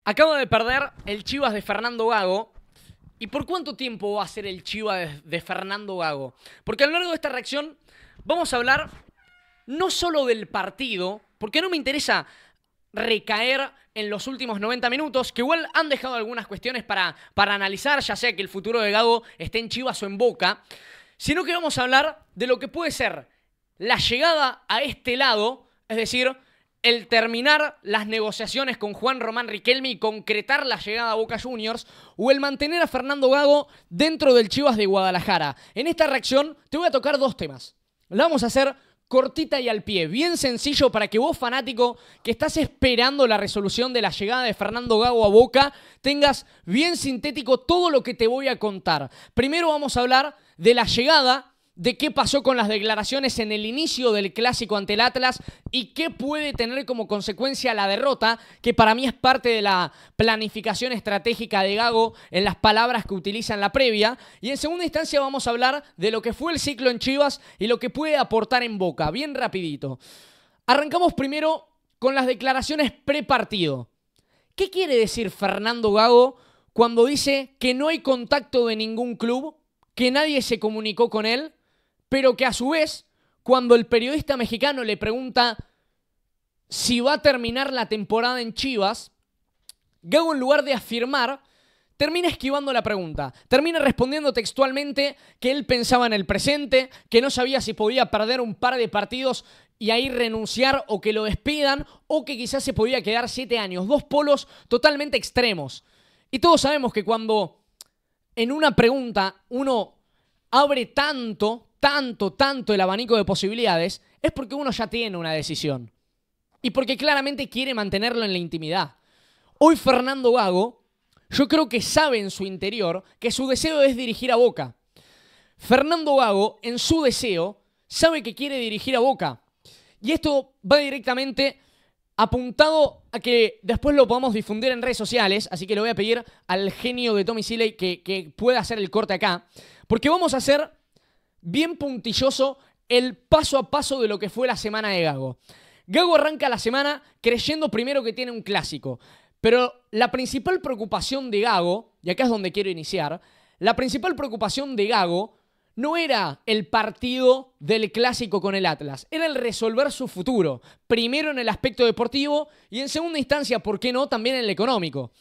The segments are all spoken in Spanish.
Acaba de perder el Chivas de Fernando Gago. ¿Y por cuánto tiempo va a ser el Chivas de Fernando Gago? Porque a lo largo de esta reacción vamos a hablar no solo del partido, porque no me interesa recaer en los últimos 90 minutos, que igual han dejado algunas cuestiones para analizar, ya sea que el futuro de Gago esté en Chivas o en Boca, sino que vamos a hablar de lo que puede ser la llegada a este lado, es decir, el terminar las negociaciones con Juan Román Riquelme y concretar la llegada a Boca Juniors, o el mantener a Fernando Gago dentro del Chivas de Guadalajara. En esta reacción te voy a tocar dos temas. La vamos a hacer cortita y al pie, bien sencillo para que vos, fanático, que estás esperando la resolución de la llegada de Fernando Gago a Boca, tengas bien sintético todo lo que te voy a contar. Primero vamos a hablar de la llegada, de qué pasó con las declaraciones en el inicio del clásico ante el Atlas y qué puede tener como consecuencia la derrota, que para mí es parte de la planificación estratégica de Gago en las palabras que utiliza en la previa. Y en segunda instancia vamos a hablar de lo que fue el ciclo en Chivas y lo que puede aportar en Boca, bien rapidito. Arrancamos primero con las declaraciones prepartido. ¿Qué quiere decir Fernando Gago cuando dice que no hay contacto de ningún club, que nadie se comunicó con él, pero que a su vez, cuando el periodista mexicano le pregunta si va a terminar la temporada en Chivas, Gago, en lugar de afirmar, termina esquivando la pregunta. Termina respondiendo textualmente que él pensaba en el presente, que no sabía si podía perder un par de partidos y ahí renunciar o que lo despidan, o que quizás se podía quedar 7 años. Dos polos totalmente extremos. Y todos sabemos que cuando en una pregunta uno abre tanto el abanico de posibilidades, es porque uno ya tiene una decisión. Y porque claramente quiere mantenerlo en la intimidad. Hoy Fernando Gago, yo creo que sabe en su interior que su deseo es dirigir a Boca. Fernando Gago, en su deseo, sabe que quiere dirigir a Boca. Y esto va directamente apuntado a que después lo podamos difundir en redes sociales, así que le voy a pedir al genio de Tommy Siley que pueda hacer el corte acá, porque vamos a hacer bien puntilloso el paso a paso de lo que fue la semana de Gago. Gago arranca la semana creyendo primero que tiene un clásico, pero la principal preocupación de Gago, y acá es donde quiero iniciar, la principal preocupación de Gago no era el partido del clásico con el Atlas, era el resolver su futuro, primero en el aspecto deportivo y en segunda instancia, ¿por qué no?, también en el económico.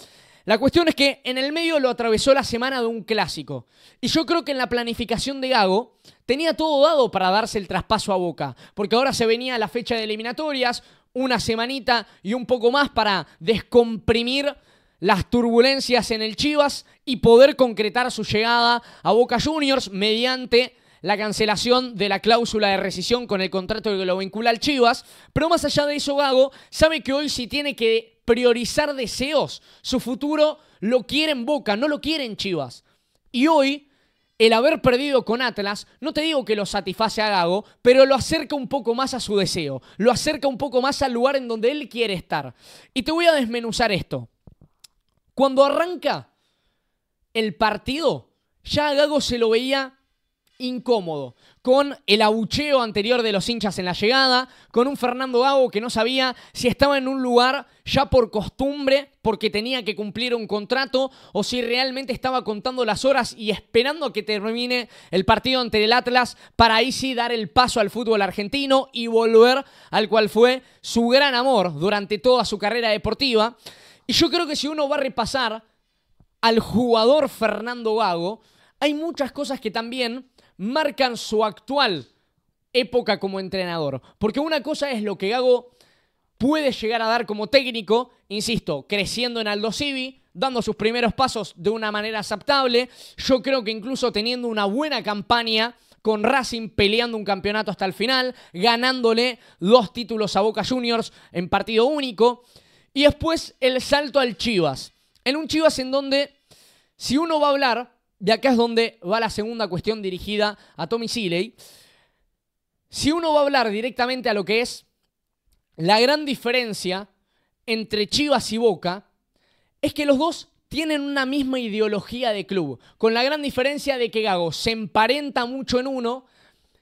La cuestión es que en el medio lo atravesó la semana de un clásico. Y yo creo que en la planificación de Gago tenía todo dado para darse el traspaso a Boca. Porque ahora se venía la fecha de eliminatorias, una semanita y un poco más para descomprimir las turbulencias en el Chivas y poder concretar su llegada a Boca Juniors mediante la cancelación de la cláusula de rescisión con el contrato que lo vincula al Chivas. Pero más allá de eso, Gago sabe que hoy sí tiene que priorizar deseos. Su futuro lo quiere en Boca, no lo quiere en Chivas. Y hoy, el haber perdido con Atlas, no te digo que lo satisface a Gago, pero lo acerca un poco más a su deseo. Lo acerca un poco más al lugar en donde él quiere estar. Y te voy a desmenuzar esto. Cuando arranca el partido, ya a Gago se lo veía incómodo, con el abucheo anterior de los hinchas en la llegada, con un Fernando Gago que no sabía si estaba en un lugar ya por costumbre, porque tenía que cumplir un contrato, o si realmente estaba contando las horas y esperando a que termine el partido ante el Atlas para ahí sí dar el paso al fútbol argentino y volver al cual fue su gran amor durante toda su carrera deportiva. Y yo creo que si uno va a repasar al jugador Fernando Gago, hay muchas cosas que también marcan su actual época como entrenador. Porque una cosa es lo que Gago puede llegar a dar como técnico, insisto, creciendo en Aldo Civi, dando sus primeros pasos de una manera aceptable. Yo creo que incluso teniendo una buena campaña con Racing, peleando un campeonato hasta el final, ganándole 2 títulos a Boca Juniors en partido único. Y después el salto al Chivas. En un Chivas en donde, si uno va a hablar, de acá es donde va la segunda cuestión dirigida a Tommy Siley. Si uno va a hablar directamente a lo que es la gran diferencia entre Chivas y Boca, es que los dos tienen una misma ideología de club, con la gran diferencia de que Gago se emparenta mucho en uno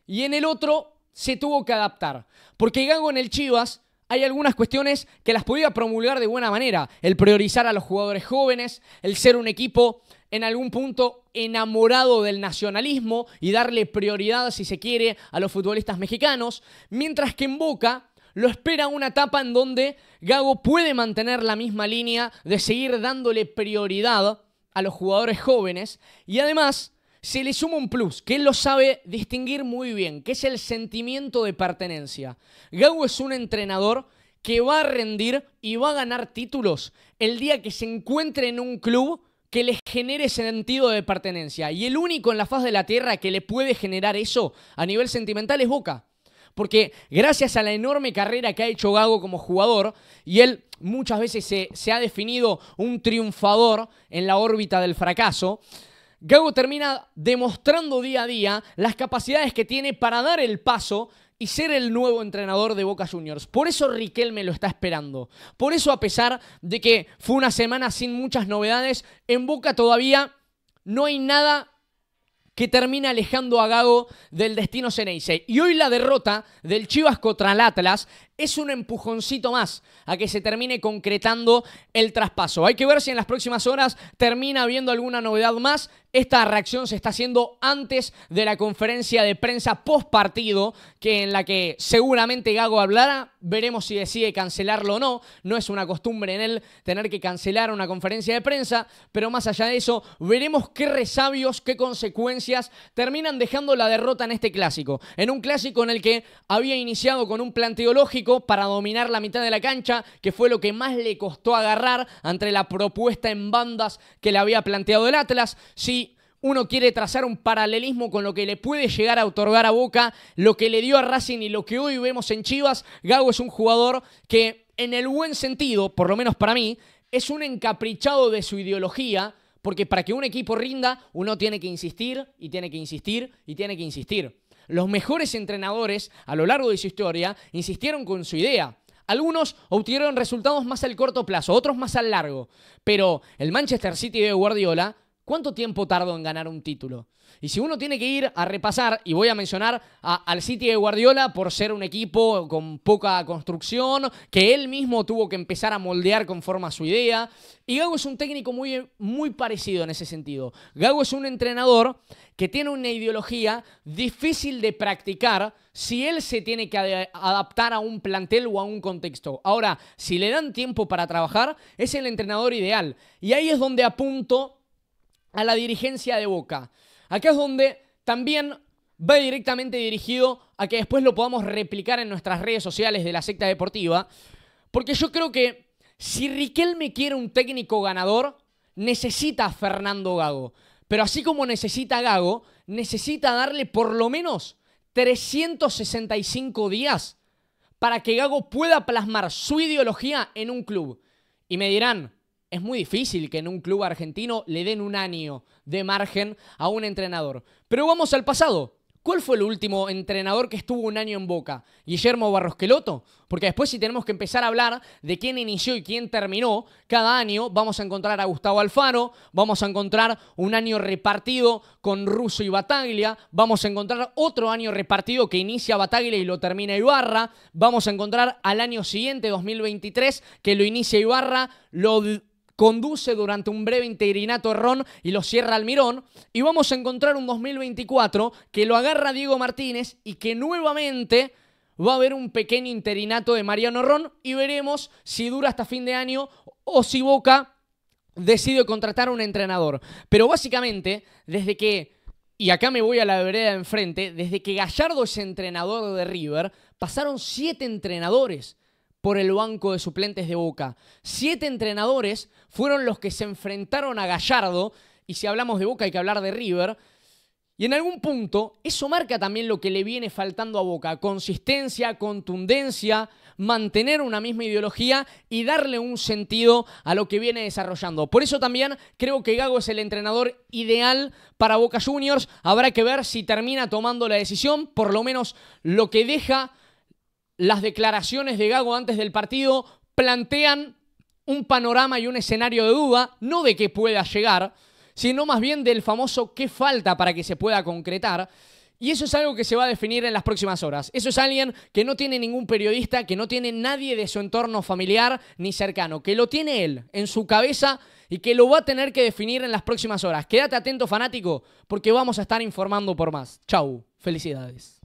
y en el otro se tuvo que adaptar. Porque Gago en el Chivas hay algunas cuestiones que las podía promulgar de buena manera. El priorizar a los jugadores jóvenes, el ser un equipo en algún punto enamorado del nacionalismo y darle prioridad, si se quiere, a los futbolistas mexicanos. Mientras que en Boca lo espera una etapa en donde Gago puede mantener la misma línea de seguir dándole prioridad a los jugadores jóvenes. Y además se le suma un plus, que él lo sabe distinguir muy bien, que es el sentimiento de pertenencia. Gago es un entrenador que va a rendir y va a ganar títulos el día que se encuentre en un club que le genere sentido de pertenencia. Y el único en la faz de la tierra que le puede generar eso a nivel sentimental es Boca. Porque gracias a la enorme carrera que ha hecho Gago como jugador, y él muchas veces se ha definido un triunfador en la órbita del fracaso, Gago termina demostrando día a día las capacidades que tiene para dar el paso y ser el nuevo entrenador de Boca Juniors. Por eso Riquelme lo está esperando. Por eso, a pesar de que fue una semana sin muchas novedades, en Boca todavía no hay nada que termina alejando a Gago del destino Ceneice. Y hoy la derrota del Chivas contra el Atlas es un empujoncito más a que se termine concretando el traspaso. Hay que ver si en las próximas horas termina habiendo alguna novedad más. Esta reacción se está haciendo antes de la conferencia de prensa post partido, en la que seguramente Gago hablará. Veremos si decide cancelarlo o no. No es una costumbre en él tener que cancelar una conferencia de prensa, pero más allá de eso, veremos qué resabios, qué consecuencias terminan dejando la derrota en este clásico. En un clásico en el que había iniciado con un planteo lógico para dominar la mitad de la cancha, que fue lo que más le costó agarrar ante la propuesta en bandas que le había planteado el Atlas. Si uno quiere trazar un paralelismo con lo que le puede llegar a otorgar a Boca, lo que le dio a Racing y lo que hoy vemos en Chivas, Gago es un jugador que, en el buen sentido, por lo menos para mí, es un encaprichado de su ideología, porque para que un equipo rinda, uno tiene que insistir, y tiene que insistir, y tiene que insistir. Los mejores entrenadores a lo largo de su historia insistieron con su idea. Algunos obtuvieron resultados más al corto plazo, otros más al largo. Pero el Manchester City de Guardiola, ¿cuánto tiempo tardó en ganar un título? Y si uno tiene que ir a repasar, y voy a mencionar al City de Guardiola por ser un equipo con poca construcción, que él mismo tuvo que empezar a moldear conforme a su idea. Y Gago es un técnico muy parecido en ese sentido. Gago es un entrenador que tiene una ideología difícil de practicar si él se tiene que adaptar a un plantel o a un contexto. Ahora, si le dan tiempo para trabajar, es el entrenador ideal. Y ahí es donde apunto a la dirigencia de Boca. Acá es donde también va directamente dirigido a que después lo podamos replicar en nuestras redes sociales de la secta deportiva, porque yo creo que si Riquelme quiere un técnico ganador, necesita a Fernando Gago. Pero así como necesita a Gago, necesita darle por lo menos 365 días para que Gago pueda plasmar su ideología en un club. Y me dirán, es muy difícil que en un club argentino le den un año de margen a un entrenador. Pero vamos al pasado. ¿Cuál fue el último entrenador que estuvo un año en Boca? ¿Guillermo Barros Queloto? Porque después, si tenemos que empezar a hablar de quién inició y quién terminó, cada año vamos a encontrar a Gustavo Alfaro, vamos a encontrar un año repartido con Russo y Bataglia, vamos a encontrar otro año repartido que inicia Bataglia y lo termina Ibarra, vamos a encontrar al año siguiente, 2023, que lo inicia Ibarra, lo conduce durante un breve interinato Ron y lo cierra Almirón. Y vamos a encontrar un 2024 que lo agarra Diego Martínez y que nuevamente va a haber un pequeño interinato de Mariano Ron y veremos si dura hasta fin de año o si Boca decide contratar a un entrenador. Pero básicamente, desde que, y acá me voy a la vereda de enfrente, desde que Gallardo es entrenador de River, pasaron 7 entrenadores por el banco de suplentes de Boca. 7 entrenadores fueron los que se enfrentaron a Gallardo, y si hablamos de Boca hay que hablar de River, y en algún punto eso marca también lo que le viene faltando a Boca: consistencia, contundencia, mantener una misma ideología y darle un sentido a lo que viene desarrollando. Por eso también creo que Gago es el entrenador ideal para Boca Juniors. Habrá que ver si termina tomando la decisión, por lo menos lo que deja las declaraciones de Gago antes del partido plantean un panorama y un escenario de duda, no de que pueda llegar, sino más bien del famoso qué falta para que se pueda concretar. Y eso es algo que se va a definir en las próximas horas. Eso es alguien que no tiene ningún periodista, que no tiene nadie de su entorno familiar ni cercano, que lo tiene él en su cabeza y que lo va a tener que definir en las próximas horas. Quédate atento, fanático, porque vamos a estar informando por más. Chau, felicidades.